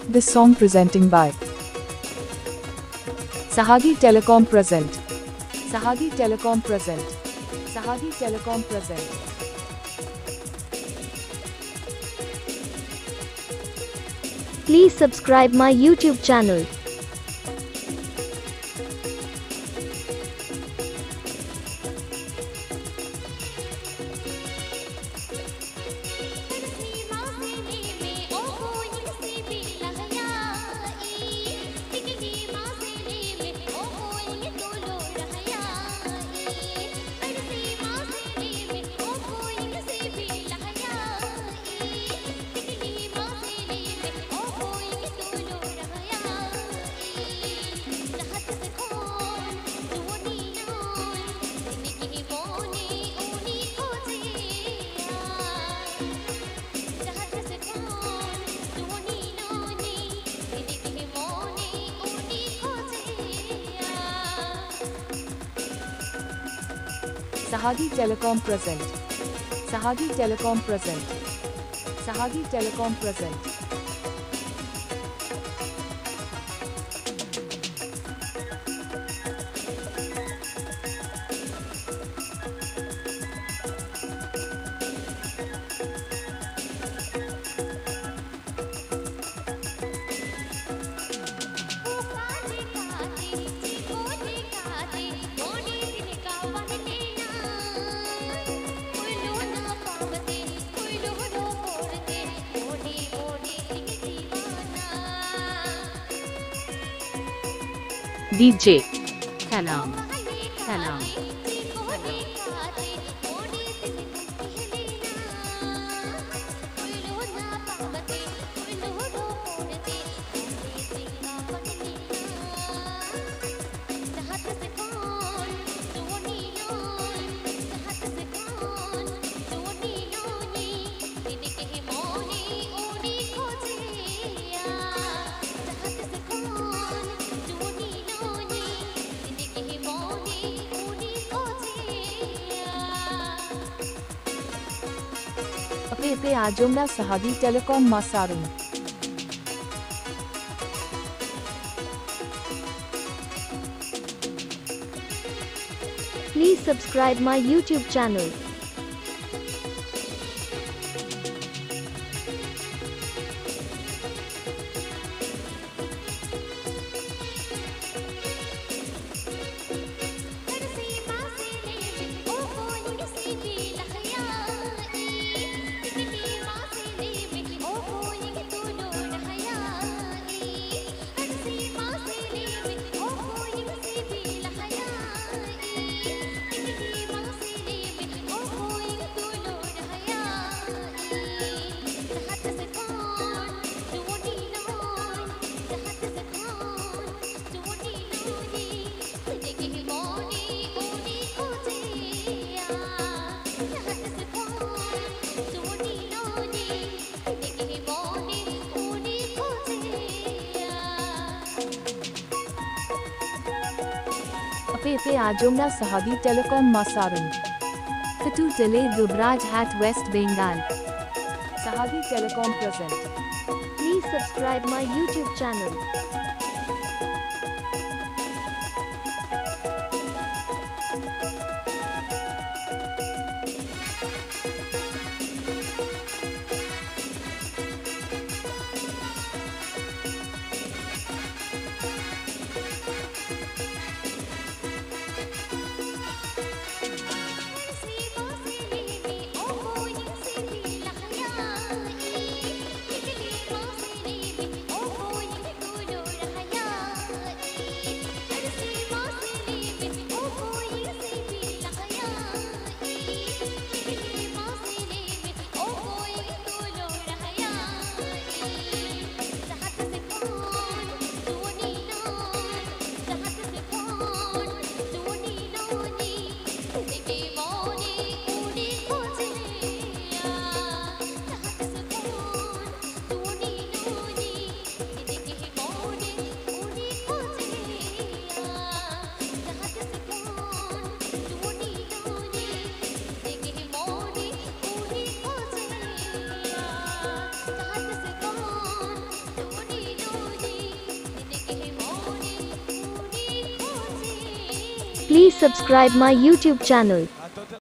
This song presenting by Sahagi Telecom present. Sahagi Telecom present. Sahagi Telecom present. Please subscribe my YouTube channel. Sahagi Telecom present. Sahagi Telecom present. Sahagi Telecom present. DJ Salam Salam Ape Ajomna Sahagi Telecom Masarun. Please subscribe my YouTube channel. Ape Ajomna Sahagi Telecom Masarun. Katu Tele Dubraj Hat West Bengal. Sahagi Telecom present. Please subscribe my YouTube channel. Please subscribe my YouTube channel.